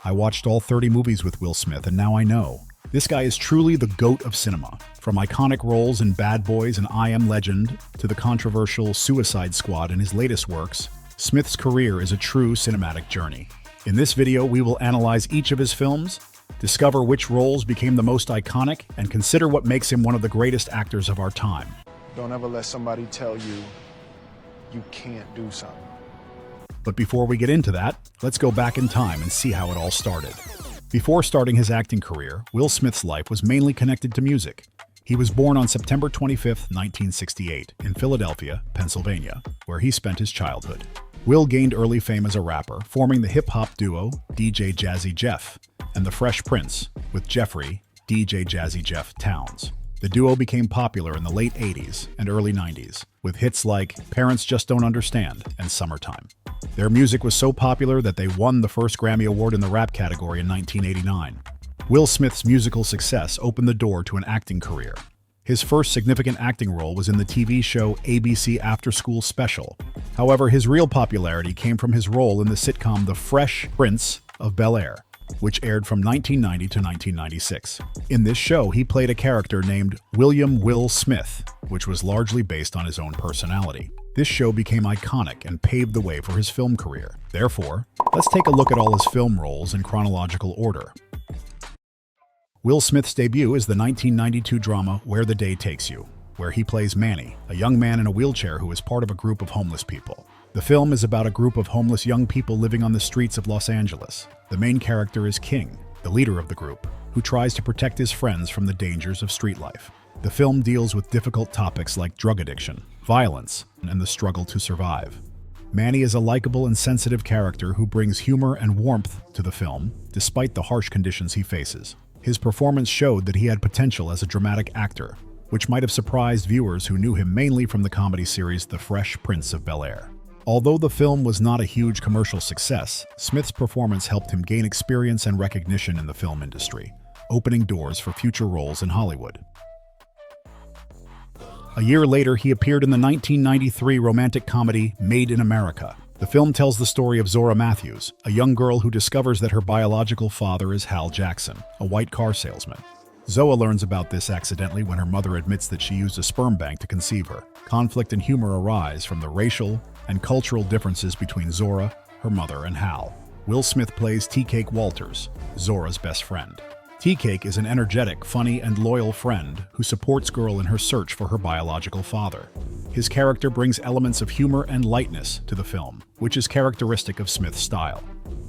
I watched all 30 movies with Will Smith, and now I know. This guy is truly the GOAT of cinema. From iconic roles in Bad Boys and I Am Legend to the controversial Suicide Squad in his latest works, Smith's career is a true cinematic journey. In this video, we will analyze each of his films, discover which roles became the most iconic, and consider what makes him one of the greatest actors of our time. Don't ever let somebody tell you you can't do something. But before we get into that, let's go back in time and see how it all started. Before starting his acting career, Will Smith's life was mainly connected to music. He was born on September 25, 1968, in Philadelphia, Pennsylvania, where he spent his childhood. Will gained early fame as a rapper, forming the hip-hop duo DJ Jazzy Jeff and The Fresh Prince with Jeffrey DJ Jazzy Jeff Towns. The duo became popular in the late 80s and early 90s, with hits like Parents Just Don't Understand and Summertime. Their music was so popular that they won the first Grammy Award in the rap category in 1989. Will Smith's musical success opened the door to an acting career. His first significant acting role was in the TV show ABC After School Special. However, his real popularity came from his role in the sitcom The Fresh Prince of Bel-Air, which aired from 1990 to 1996. In this show, he played a character named William Will Smith, which was largely based on his own personality. This show became iconic and paved the way for his film career. Therefore, let's take a look at all his film roles in chronological order. Will Smith's debut is the 1992 drama Where the Day Takes You, where he plays Manny, a young man in a wheelchair who is part of a group of homeless people. The film is about a group of homeless young people living on the streets of Los Angeles. The main character is King, the leader of the group, who tries to protect his friends from the dangers of street life. The film deals with difficult topics like drug addiction, violence, and the struggle to survive. Manny is a likable and sensitive character who brings humor and warmth to the film, despite the harsh conditions he faces. His performance showed that he had potential as a dramatic actor, which might have surprised viewers who knew him mainly from the comedy series The Fresh Prince of Bel-Air. Although the film was not a huge commercial success, Smith's performance helped him gain experience and recognition in the film industry, opening doors for future roles in Hollywood. A year later, he appeared in the 1993 romantic comedy Made in America. The film tells the story of Zora Matthews, a young girl who discovers that her biological father is Hal Jackson, a white car salesman. Zoa learns about this accidentally when her mother admits that she used a sperm bank to conceive her. Conflict and humor arise from the racial and cultural differences between Zora, her mother, and Hal. Will Smith plays Tea-Cake Walters, Zora's best friend. Tea-Cake is an energetic, funny, and loyal friend who supports girl in her search for her biological father. His character brings elements of humor and lightness to the film, which is characteristic of Smith's style.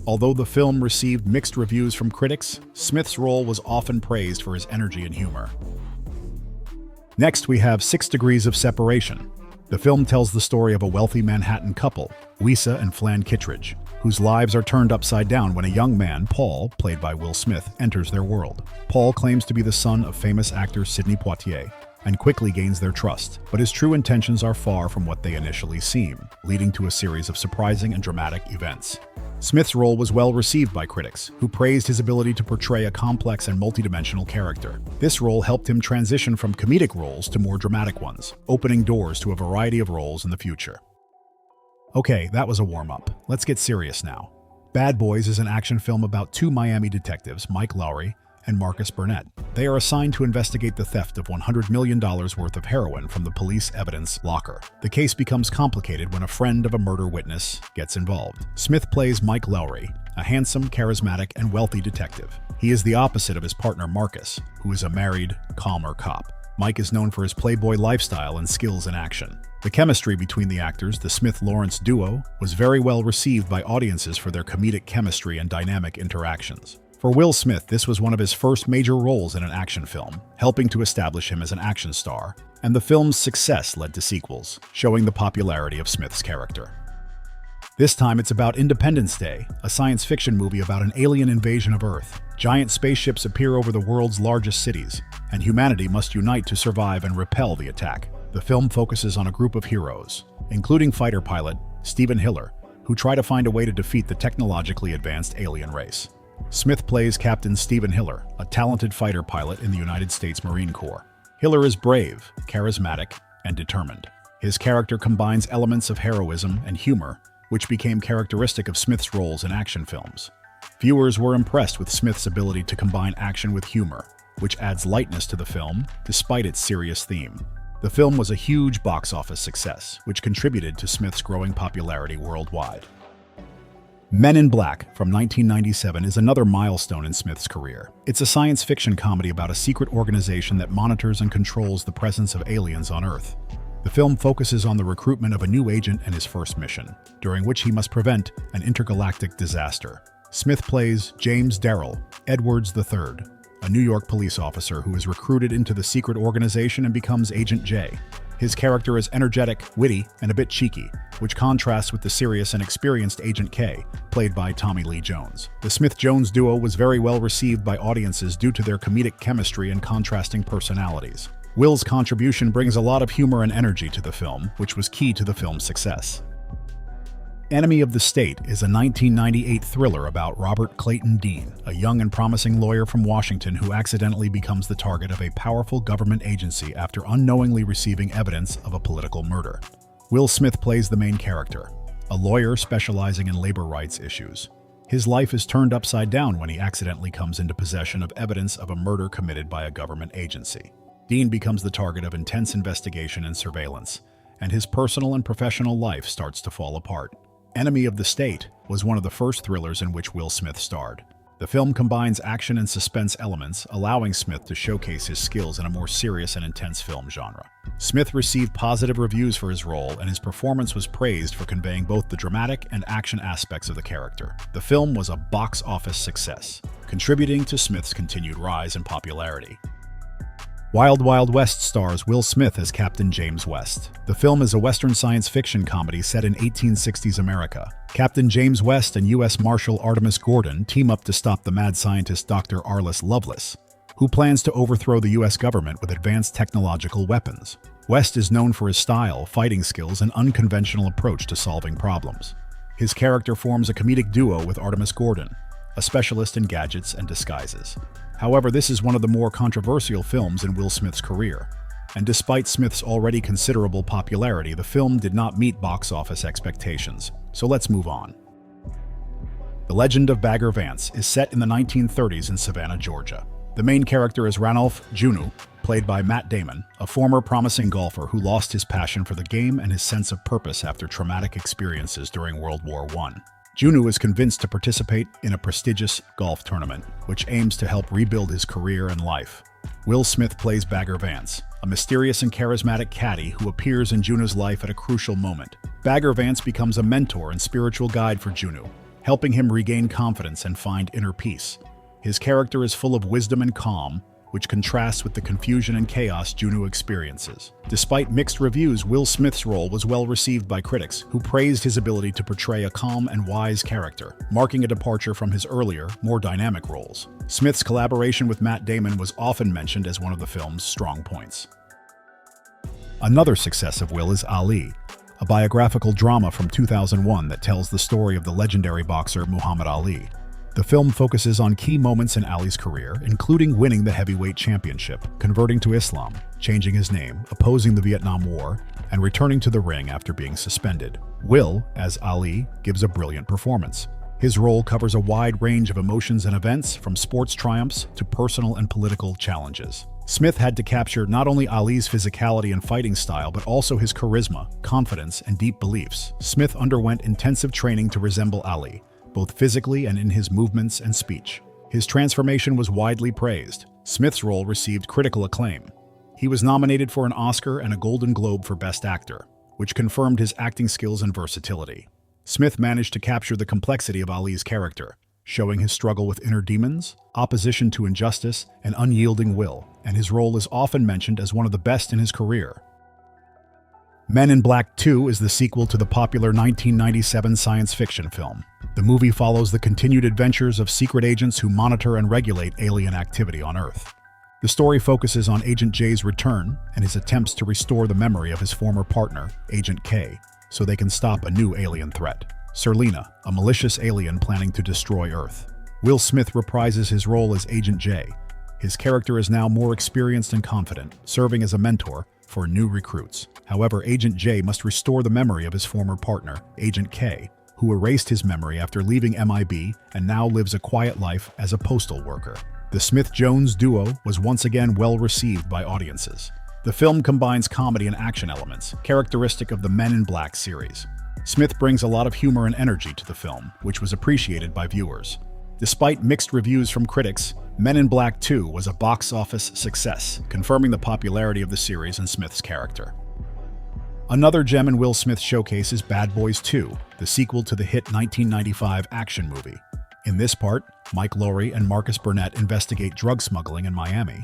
Although the film received mixed reviews from critics, Smith's role was often praised for his energy and humor. Next, we have 6 Degrees of Separation. The film tells the story of a wealthy Manhattan couple, Lisa and Flan Kittredge, whose lives are turned upside down when a young man, Paul, played by Will Smith, enters their world. Paul claims to be the son of famous actor Sidney Poitier and quickly gains their trust, but his true intentions are far from what they initially seem, leading to a series of surprising and dramatic events. Smith's role was well received by critics, who praised his ability to portray a complex and multidimensional character. This role helped him transition from comedic roles to more dramatic ones, opening doors to a variety of roles in the future. Okay, that was a warm-up. Let's get serious now. Bad Boys is an action film about 2 Miami detectives, Mike Lowry and Marcus Burnett. They are assigned to investigate the theft of $100 million worth of heroin from the police evidence locker. The case becomes complicated when a friend of a murder witness gets involved. Smith plays Mike Lowry, a handsome, charismatic, and wealthy detective. He is the opposite of his partner Marcus, who is a married, calmer cop. Mike is known for his playboy lifestyle and skills in action. The chemistry between the actors, the Smith-Lawrence duo, was very well received by audiences for their comedic chemistry and dynamic interactions. For Will Smith, this was one of his first major roles in an action film, helping to establish him as an action star, and the film's success led to sequels, showing the popularity of Smith's character. This time it's about Independence Day, a science fiction movie about an alien invasion of Earth. Giant spaceships appear over the world's largest cities, and humanity must unite to survive and repel the attack. The film focuses on a group of heroes, including fighter pilot Stephen Hiller, who try to find a way to defeat the technologically advanced alien race. Smith plays Captain Stephen Hiller, a talented fighter pilot in the United States Marine Corps. Hiller is brave, charismatic, and determined. His character combines elements of heroism and humor, which became characteristic of Smith's roles in action films. Viewers were impressed with Smith's ability to combine action with humor, which adds lightness to the film despite its serious theme. The film was a huge box office success, which contributed to Smith's growing popularity worldwide. Men in Black from 1997 is another milestone in Smith's career. It's a science fiction comedy about a secret organization that monitors and controls the presence of aliens on Earth. The film focuses on the recruitment of a new agent and his first mission, during which he must prevent an intergalactic disaster. Smith plays James Darrell Edwards III, a New York police officer who is recruited into the secret organization and becomes Agent J. His character is energetic, witty, and a bit cheeky, which contrasts with the serious and experienced Agent K, played by Tommy Lee Jones. The Smith-Jones duo was very well received by audiences due to their comedic chemistry and contrasting personalities. Will's contribution brings a lot of humor and energy to the film, which was key to the film's success. Enemy of the State is a 1998 thriller about Robert Clayton Dean, a young and promising lawyer from Washington who accidentally becomes the target of a powerful government agency after unknowingly receiving evidence of a political murder. Will Smith plays the main character, a lawyer specializing in labor rights issues. His life is turned upside down when he accidentally comes into possession of evidence of a murder committed by a government agency. Dean becomes the target of intense investigation and surveillance, and his personal and professional life starts to fall apart. Enemy of the State was one of the first thrillers in which Will Smith starred. The film combines action and suspense elements, allowing Smith to showcase his skills in a more serious and intense film genre. Smith received positive reviews for his role, and his performance was praised for conveying both the dramatic and action aspects of the character. The film was a box office success, contributing to Smith's continued rise in popularity. Wild Wild West stars Will Smith as Captain James West. The film is a Western science fiction comedy set in 1860s America. Captain James West and U.S. Marshal Artemus Gordon team up to stop the mad scientist Dr. Arliss Lovelace, who plans to overthrow the U.S. government with advanced technological weapons. West is known for his style, fighting skills, and unconventional approach to solving problems. His character forms a comedic duo with Artemus Gordon, a specialist in gadgets and disguises. However, this is one of the more controversial films in Will Smith's career, and despite Smith's already considerable popularity, the film did not meet box office expectations. So let's move on. The Legend of Bagger Vance is set in the 1930s in Savannah, Georgia. The main character is Ranulph Juneau, played by Matt Damon, a former promising golfer who lost his passion for the game and his sense of purpose after traumatic experiences during World War I. Juneau is convinced to participate in a prestigious golf tournament, which aims to help rebuild his career and life. Will Smith plays Bagger Vance, a mysterious and charismatic caddy who appears in Juneau's life at a crucial moment. Bagger Vance becomes a mentor and spiritual guide for Juneau, helping him regain confidence and find inner peace. His character is full of wisdom and calm, which contrasts with the confusion and chaos Juneau experiences. Despite mixed reviews, Will Smith's role was well received by critics, who praised his ability to portray a calm and wise character, marking a departure from his earlier, more dynamic roles. Smith's collaboration with Matt Damon was often mentioned as one of the film's strong points. Another success of Will is Ali, a biographical drama from 2001 that tells the story of the legendary boxer Muhammad Ali. The film focuses on key moments in Ali's career, including winning the heavyweight championship, converting to Islam, changing his name, opposing the Vietnam War, and returning to the ring after being suspended. Will, as Ali, gives a brilliant performance. His role covers a wide range of emotions and events, from sports triumphs to personal and political challenges. Smith had to capture not only Ali's physicality and fighting style, but also his charisma, confidence, and deep beliefs. Smith underwent intensive training to resemble Ali, both physically and in his movements and speech. His transformation was widely praised. Smith's role received critical acclaim. He was nominated for an Oscar and a Golden Globe for Best Actor, which confirmed his acting skills and versatility. Smith managed to capture the complexity of Ali's character, showing his struggle with inner demons, opposition to injustice, and unyielding will, and his role is often mentioned as one of the best in his career. Men in Black 2 is the sequel to the popular 1997 science fiction film. The movie follows the continued adventures of secret agents who monitor and regulate alien activity on Earth. The story focuses on Agent J's return and his attempts to restore the memory of his former partner, Agent K, so they can stop a new alien threat, Serlina, a malicious alien planning to destroy Earth. Will Smith reprises his role as Agent J. His character is now more experienced and confident, serving as a mentor for new recruits. However, Agent J must restore the memory of his former partner, Agent K, who erased his memory after leaving MIB and now lives a quiet life as a postal worker. The Smith-Jones duo was once again well received by audiences. The film combines comedy and action elements, characteristic of the Men in Black series. Smith brings a lot of humor and energy to the film, which was appreciated by viewers. Despite mixed reviews from critics, Men in Black 2 was a box office success, confirming the popularity of the series and Smith's character. Another gem in Will Smith's showcase is Bad Boys 2, the sequel to the hit 1995 action movie. In this part, Mike Lowrey and Marcus Burnett investigate drug smuggling in Miami.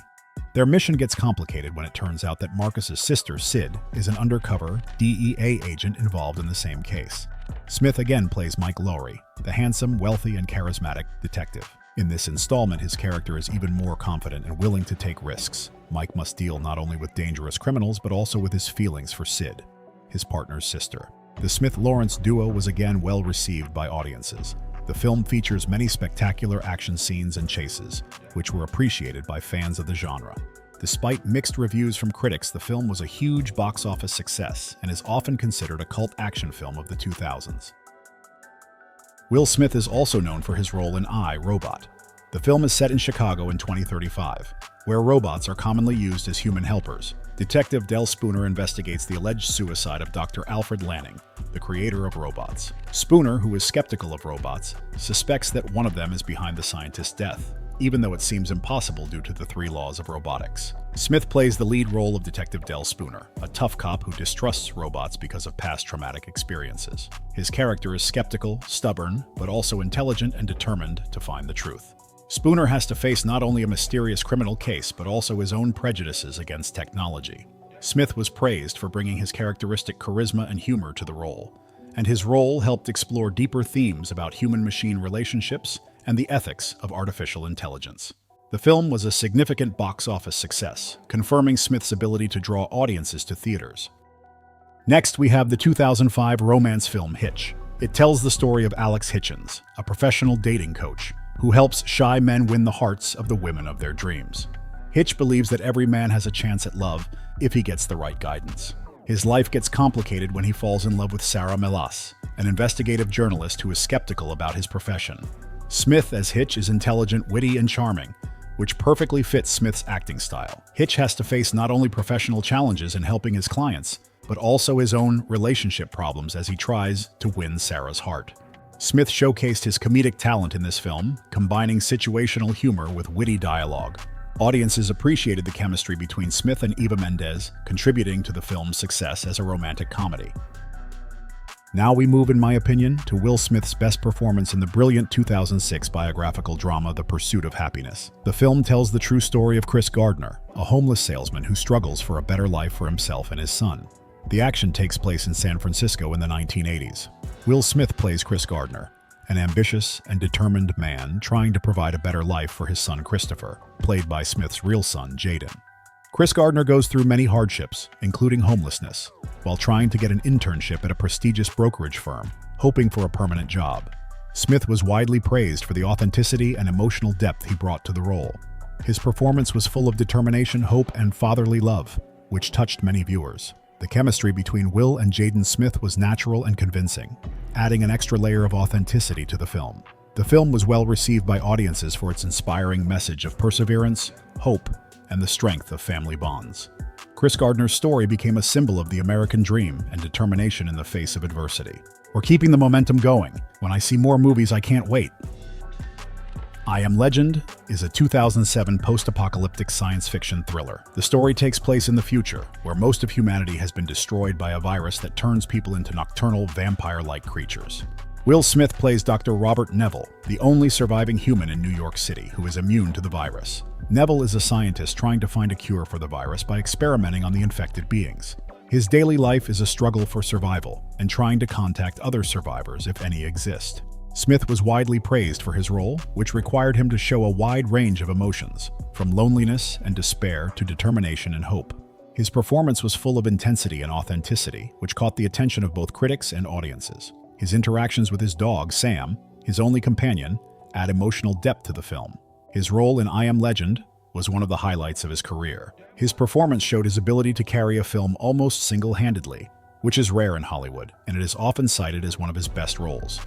Their mission gets complicated when it turns out that Marcus's sister, Sid, is an undercover DEA agent involved in the same case. Smith again plays Mike Lowrey, the handsome, wealthy, and charismatic detective. In this installment, his character is even more confident and willing to take risks. Mike must deal not only with dangerous criminals, but also with his feelings for Sid, his partner's sister. The Smith-Lawrence duo was again well received by audiences. The film features many spectacular action scenes and chases, which were appreciated by fans of the genre. Despite mixed reviews from critics, the film was a huge box office success and is often considered a cult action film of the 2000s. Will Smith is also known for his role in I, Robot. The film is set in Chicago in 2035, where robots are commonly used as human helpers. Detective Del Spooner investigates the alleged suicide of Dr. Alfred Lanning, the creator of robots. Spooner, who is skeptical of robots, suspects that one of them is behind the scientist's death, even though it seems impossible due to the 3 laws of robotics. Smith plays the lead role of Detective Del Spooner, a tough cop who distrusts robots because of past traumatic experiences. His character is skeptical, stubborn, but also intelligent and determined to find the truth. Spooner has to face not only a mysterious criminal case, but also his own prejudices against technology. Smith was praised for bringing his characteristic charisma and humor to the role, and his role helped explore deeper themes about human-machine relationships and the ethics of artificial intelligence. The film was a significant box office success, confirming Smith's ability to draw audiences to theaters. Next, we have the 2005 romance film Hitch. It tells the story of Alex Hitchens, a professional dating coach, who helps shy men win the hearts of the women of their dreams. Hitch believes that every man has a chance at love if he gets the right guidance. His life gets complicated when he falls in love with Sarah Melas, an investigative journalist who is skeptical about his profession. Smith as Hitch is intelligent, witty, and charming, which perfectly fits Smith's acting style. Hitch has to face not only professional challenges in helping his clients, but also his own relationship problems as he tries to win Sarah's heart. Smith showcased his comedic talent in this film, combining situational humor with witty dialogue. Audiences appreciated the chemistry between Smith and Eva Mendes, contributing to the film's success as a romantic comedy. Now we move, in my opinion, to Will Smith's best performance in the brilliant 2006 biographical drama The Pursuit of Happiness. The film tells the true story of Chris Gardner, a homeless salesman who struggles for a better life for himself and his son. The action takes place in San Francisco in the 1980s. Will Smith plays Chris Gardner, an ambitious and determined man trying to provide a better life for his son Christopher, played by Smith's real son, Jaden. Chris Gardner goes through many hardships, including homelessness, while trying to get an internship at a prestigious brokerage firm, hoping for a permanent job. Smith was widely praised for the authenticity and emotional depth he brought to the role. His performance was full of determination, hope, and fatherly love, which touched many viewers. The chemistry between Will and Jaden Smith was natural and convincing, adding an extra layer of authenticity to the film. The film was well received by audiences for its inspiring message of perseverance, hope, and the strength of family bonds. Chris Gardner's story became a symbol of the American dream and determination in the face of adversity. We're keeping the momentum going. When I see more movies, I can't wait. I Am Legend is a 2007 post-apocalyptic science fiction thriller. The story takes place in the future, where most of humanity has been destroyed by a virus that turns people into nocturnal, vampire-like creatures. Will Smith plays Dr. Robert Neville, the only surviving human in New York City who is immune to the virus. Neville is a scientist trying to find a cure for the virus by experimenting on the infected beings. His daily life is a struggle for survival and trying to contact other survivors, if any exist. Smith was widely praised for his role, which required him to show a wide range of emotions, from loneliness and despair to determination and hope. His performance was full of intensity and authenticity, which caught the attention of both critics and audiences. His interactions with his dog, Sam, his only companion, add emotional depth to the film. His role in I Am Legend was one of the highlights of his career. His performance showed his ability to carry a film almost single-handedly, which is rare in Hollywood, and it is often cited as one of his best roles.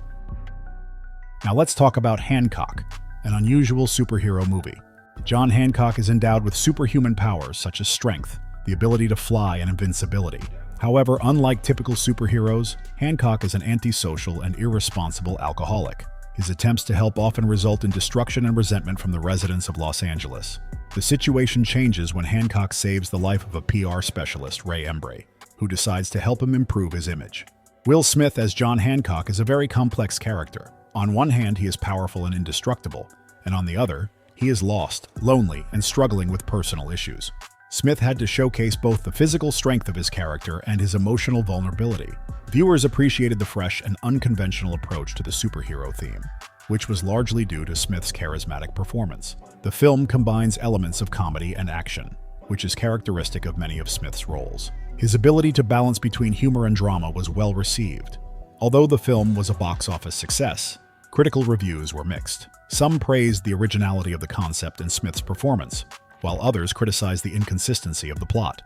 Now let's talk about Hancock, an unusual superhero movie. John Hancock is endowed with superhuman powers such as strength, the ability to fly, and invincibility. However, unlike typical superheroes, Hancock is an antisocial and irresponsible alcoholic. His attempts to help often result in destruction and resentment from the residents of Los Angeles. The situation changes when Hancock saves the life of a PR specialist, Ray Embry, who decides to help him improve his image. Will Smith as John Hancock is a very complex character. On one hand, he is powerful and indestructible, and on the other, he is lost, lonely, and struggling with personal issues. Smith had to showcase both the physical strength of his character and his emotional vulnerability. Viewers appreciated the fresh and unconventional approach to the superhero theme, which was largely due to Smith's charismatic performance. The film combines elements of comedy and action, which is characteristic of many of Smith's roles. His ability to balance between humor and drama was well received. Although the film was a box office success, critical reviews were mixed. Some praised the originality of the concept and Smith's performance, while others criticized the inconsistency of the plot.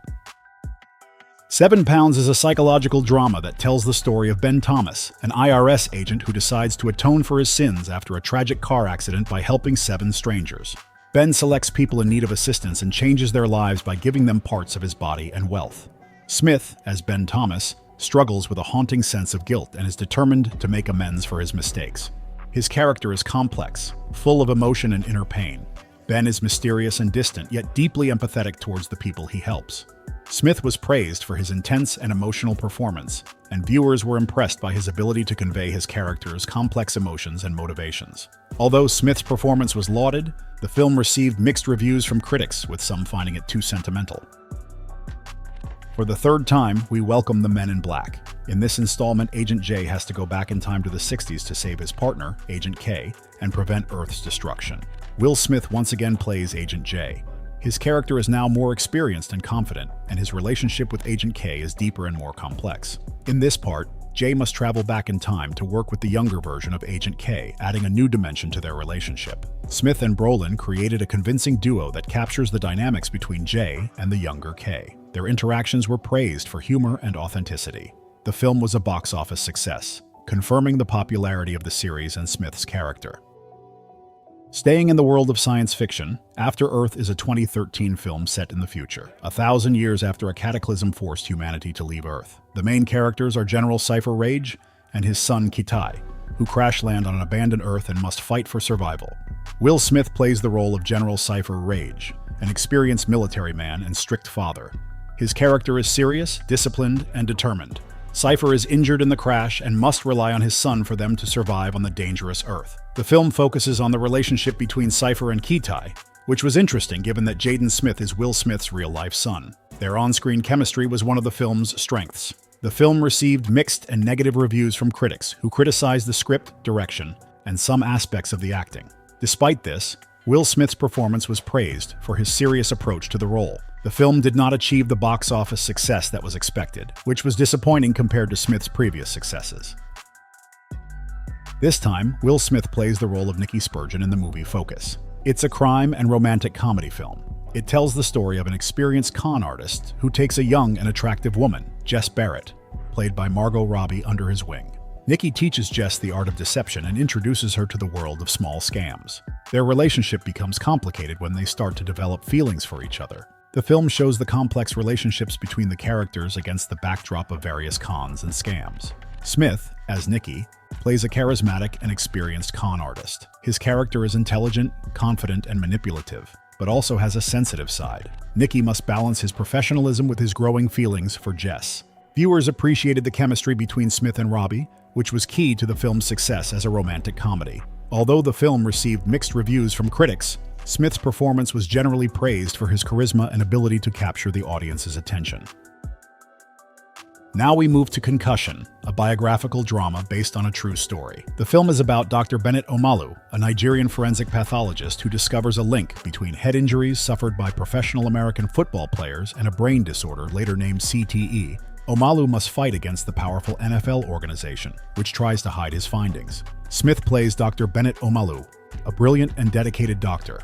7 Pounds is a psychological drama that tells the story of Ben Thomas, an IRS agent who decides to atone for his sins after a tragic car accident by helping 7 strangers. Ben selects people in need of assistance and changes their lives by giving them parts of his body and wealth. Smith, as Ben Thomas, struggles with a haunting sense of guilt and is determined to make amends for his mistakes. His character is complex, full of emotion and inner pain. Ben is mysterious and distant, yet deeply empathetic towards the people he helps. Smith was praised for his intense and emotional performance, and viewers were impressed by his ability to convey his character's complex emotions and motivations. Although Smith's performance was lauded, the film received mixed reviews from critics, with some finding it too sentimental. For the third time, we welcome the Men in Black. In this installment, Agent J has to go back in time to the 60s to save his partner, Agent K, and prevent Earth's destruction. Will Smith once again plays Agent J. His character is now more experienced and confident, and his relationship with Agent K is deeper and more complex. In this part, J must travel back in time to work with the younger version of Agent K, adding a new dimension to their relationship. Smith and Brolin created a convincing duo that captures the dynamics between J and the younger K. Their interactions were praised for humor and authenticity. The film was a box office success, confirming the popularity of the series and Smith's character. Staying in the world of science fiction, After Earth is a 2013 film set in the future, 1,000 years after a cataclysm forced humanity to leave Earth. The main characters are General Cypher Rage and his son Kitai, who crash land on an abandoned Earth and must fight for survival. Will Smith plays the role of General Cypher Rage, an experienced military man and strict father. His character is serious, disciplined, and determined. Cypher is injured in the crash and must rely on his son for them to survive on the dangerous Earth. The film focuses on the relationship between Cypher and Kitai, which was interesting given that Jaden Smith is Will Smith's real-life son. Their on-screen chemistry was one of the film's strengths. The film received mixed and negative reviews from critics, who criticized the script, direction, and some aspects of the acting. Despite this, Will Smith's performance was praised for his serious approach to the role. The film did not achieve the box office success that was expected, which was disappointing compared to Smith's previous successes. This time, Will Smith plays the role of Nicky Spurgeon in the movie Focus. It's a crime and romantic comedy film. It tells the story of an experienced con artist who takes a young and attractive woman, Jess Barrett, played by Margot Robbie, under his wing. Nicky teaches Jess the art of deception and introduces her to the world of small scams. Their relationship becomes complicated when they start to develop feelings for each other. The film shows the complex relationships between the characters against the backdrop of various cons and scams. Smith, as Nicky, plays a charismatic and experienced con artist. His character is intelligent, confident, and manipulative, but also has a sensitive side. Nicky must balance his professionalism with his growing feelings for Jess. Viewers appreciated the chemistry between Smith and Robbie, which was key to the film's success as a romantic comedy. Although the film received mixed reviews from critics, Smith's performance was generally praised for his charisma and ability to capture the audience's attention. Now we move to Concussion, a biographical drama based on a true story. The film is about Dr. Bennett Omalu, a Nigerian forensic pathologist who discovers a link between head injuries suffered by professional American football players and a brain disorder later named CTE. Omalu must fight against the powerful NFL organization, which tries to hide his findings. Smith plays Dr. Bennett Omalu, a brilliant and dedicated doctor.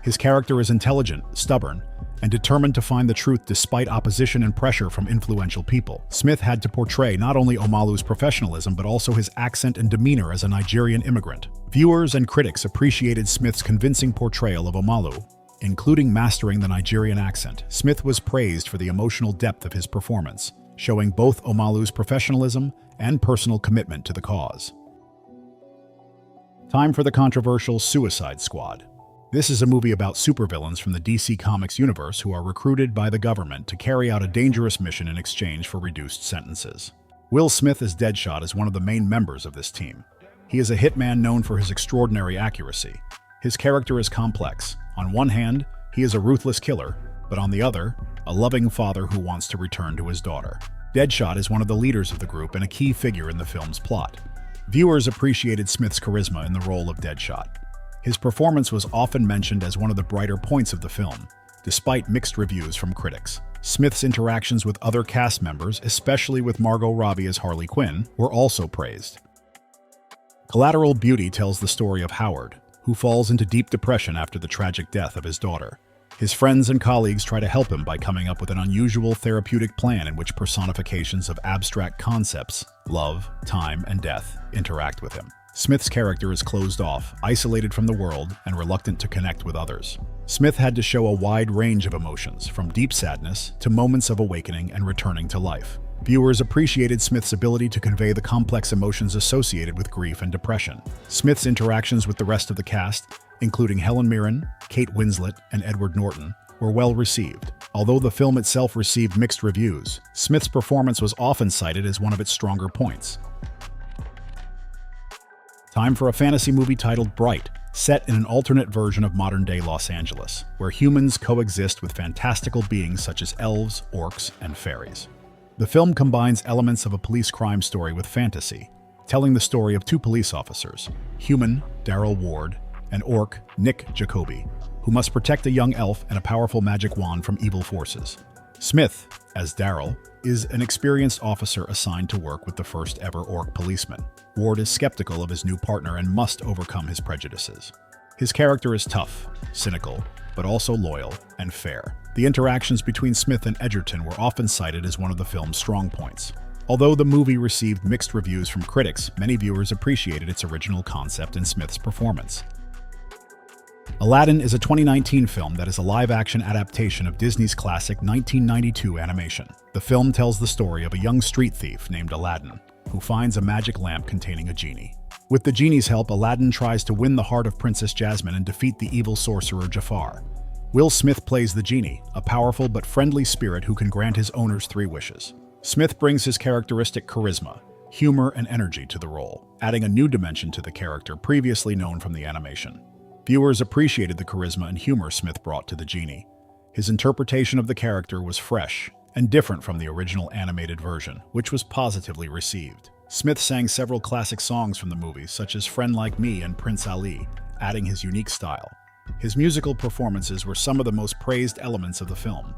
His character is intelligent, stubborn, and determined to find the truth despite opposition and pressure from influential people. Smith had to portray not only Omalu's professionalism but also his accent and demeanor as a Nigerian immigrant. Viewers and critics appreciated Smith's convincing portrayal of Omalu, including mastering the Nigerian accent. Smith was praised for the emotional depth of his performance, showing both Omalu's professionalism and personal commitment to the cause. Time for the controversial Suicide Squad. This is a movie about supervillains from the DC Comics universe who are recruited by the government to carry out a dangerous mission in exchange for reduced sentences. Will Smith as Deadshot is one of the main members of this team. He is a hitman known for his extraordinary accuracy. His character is complex. On one hand, he is a ruthless killer, but on the other, a loving father who wants to return to his daughter. Deadshot is one of the leaders of the group and a key figure in the film's plot. Viewers appreciated Smith's charisma in the role of Deadshot. His performance was often mentioned as one of the brighter points of the film, despite mixed reviews from critics. Smith's interactions with other cast members, especially with Margot Robbie as Harley Quinn, were also praised. Collateral Beauty tells the story of Howard, who falls into deep depression after the tragic death of his daughter. His friends and colleagues try to help him by coming up with an unusual therapeutic plan in which personifications of abstract concepts, love, time, and death, interact with him. Smith's character is closed off, isolated from the world, and reluctant to connect with others. Smith had to show a wide range of emotions, from deep sadness to moments of awakening and returning to life. Viewers appreciated Smith's ability to convey the complex emotions associated with grief and depression. Smith's interactions with the rest of the cast, including Helen Mirren, Kate Winslet, and Edward Norton, were well received. Although the film itself received mixed reviews, Smith's performance was often cited as one of its stronger points. Time for a fantasy movie titled Bright, set in an alternate version of modern-day Los Angeles, where humans coexist with fantastical beings such as elves, orcs, and fairies. The film combines elements of a police crime story with fantasy, telling the story of two police officers, human Daryl Ward and orc Nick Jacoby, who must protect a young elf and a powerful magic wand from evil forces. Smith, as Daryl, is an experienced officer assigned to work with the first-ever orc policeman. Ward is skeptical of his new partner and must overcome his prejudices. His character is tough, cynical, but also loyal and fair. The interactions between Smith and Edgerton were often cited as one of the film's strong points. Although the movie received mixed reviews from critics, many viewers appreciated its original concept and Smith's performance. Aladdin is a 2019 film that is a live-action adaptation of Disney's classic 1992 animation. The film tells the story of a young street thief named Aladdin, who finds a magic lamp containing a genie. With the genie's help, Aladdin tries to win the heart of Princess Jasmine and defeat the evil sorcerer Jafar. Will Smith plays the genie, a powerful but friendly spirit who can grant his owners 3 wishes. Smith brings his characteristic charisma, humor, and energy to the role, adding a new dimension to the character previously known from the animation. Viewers appreciated the charisma and humor Smith brought to the genie. His interpretation of the character was fresh and different from the original animated version, which was positively received. Smith sang several classic songs from the movie, such as Friend Like Me and Prince Ali, adding his unique style. His musical performances were some of the most praised elements of the film.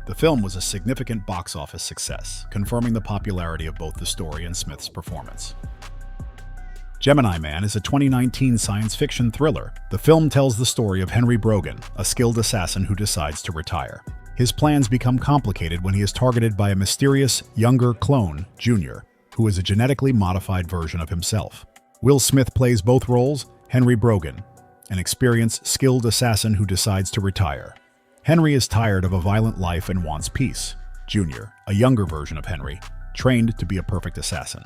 The film was a significant box office success, confirming the popularity of both the story and Smith's performance. Gemini Man is a 2019 science fiction thriller. The film tells the story of Henry Brogan, a skilled assassin who decides to retire. His plans become complicated when he is targeted by a mysterious, younger clone, Junior, who is a genetically modified version of himself. Will Smith plays both roles, Henry Brogan, an experienced, skilled assassin who decides to retire. Henry is tired of a violent life and wants peace. Junior, a younger version of Henry, trained to be a perfect assassin.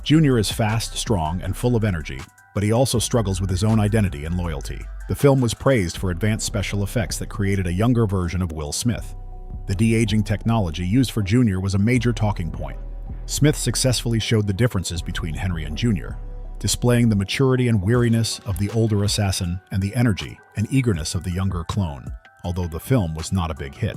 Junior is fast, strong, and full of energy, but he also struggles with his own identity and loyalty. The film was praised for advanced special effects that created a younger version of Will Smith. The de-aging technology used for Junior was a major talking point. Smith successfully showed the differences between Henry and Junior, displaying the maturity and weariness of the older assassin and the energy and eagerness of the younger clone, although the film was not a big hit.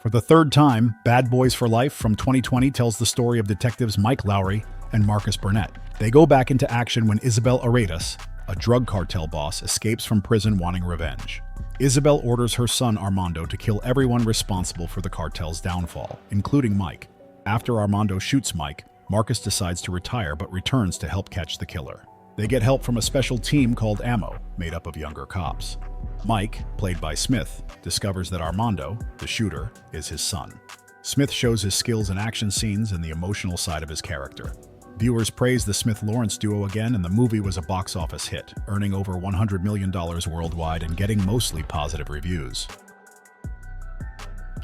For the third time, Bad Boys for Life from 2020 tells the story of detectives Mike Lowry and Marcus Burnett. They go back into action when Isabel Aretas, a drug cartel boss, escapes from prison wanting revenge. Isabel orders her son Armando to kill everyone responsible for the cartel's downfall, including Mike. After Armando shoots Mike, Marcus decides to retire but returns to help catch the killer. They get help from a special team called Ammo, made up of younger cops. Mike, played by Smith, discovers that Armando, the shooter, is his son. Smith shows his skills in action scenes and the emotional side of his character. Viewers praised the Smith-Lawrence duo again, and the movie was a box office hit, earning over $100 million worldwide and getting mostly positive reviews.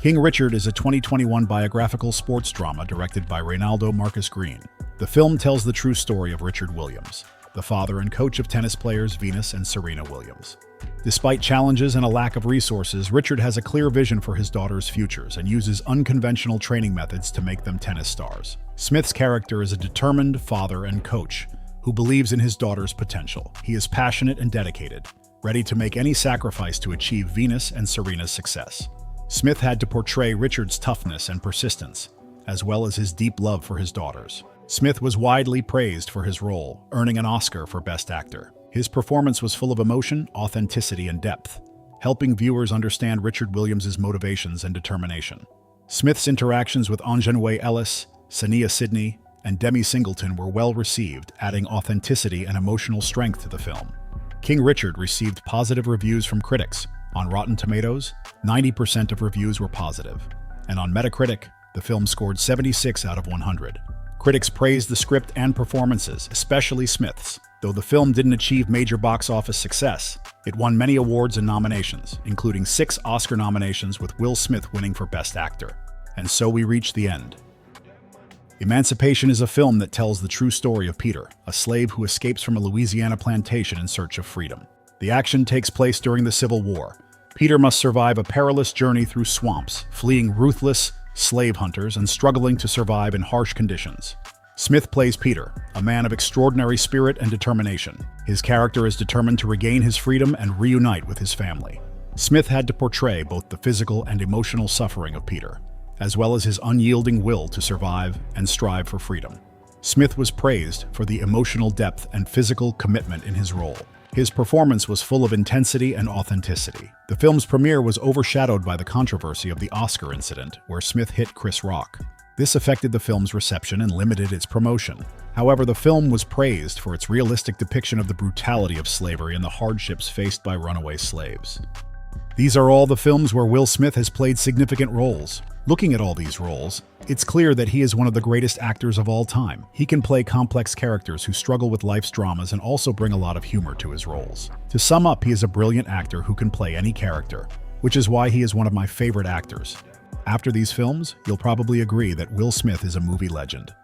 King Richard is a 2021 biographical sports drama directed by Reynaldo Marcus Green. The film tells the true story of Richard Williams, the father and coach of tennis players Venus and Serena Williams. Despite challenges and a lack of resources, Richard has a clear vision for his daughter's futures and uses unconventional training methods to make them tennis stars. Smith's character is a determined father and coach who believes in his daughter's potential. He is passionate and dedicated, ready to make any sacrifice to achieve Venus and Serena's success. Smith had to portray Richard's toughness and persistence, as well as his deep love for his daughters. Smith was widely praised for his role, earning an Oscar for Best Actor. His performance was full of emotion, authenticity, and depth, helping viewers understand Richard Williams' motivations and determination. Smith's interactions with Anjanue Ellis, Sania Sidney, and Demi Singleton were well received, adding authenticity and emotional strength to the film. King Richard received positive reviews from critics. On Rotten Tomatoes, 90% of reviews were positive, and on Metacritic, the film scored 76 out of 100. Critics praised the script and performances, especially Smith's. Though the film didn't achieve major box office success, it won many awards and nominations, including 6 Oscar nominations, with Will Smith winning for Best Actor. And so we reach the end. Emancipation is a film that tells the true story of Peter, a slave who escapes from a Louisiana plantation in search of freedom. The action takes place during the Civil War. Peter must survive a perilous journey through swamps, fleeing ruthless slave hunters and struggling to survive in harsh conditions. Smith plays Peter, a man of extraordinary spirit and determination. His character is determined to regain his freedom and reunite with his family. Smith had to portray both the physical and emotional suffering of Peter, as well as his unyielding will to survive and strive for freedom. Smith was praised for the emotional depth and physical commitment in his role. His performance was full of intensity and authenticity. The film's premiere was overshadowed by the controversy of the Oscar incident, where Smith hit Chris Rock. This affected the film's reception and limited its promotion. However, the film was praised for its realistic depiction of the brutality of slavery and the hardships faced by runaway slaves. These are all the films where Will Smith has played significant roles. Looking at all these roles, it's clear that he is one of the greatest actors of all time. He can play complex characters who struggle with life's dramas and also bring a lot of humor to his roles. To sum up, he is a brilliant actor who can play any character, which is why he is one of my favorite actors. After these films, you'll probably agree that Will Smith is a movie legend.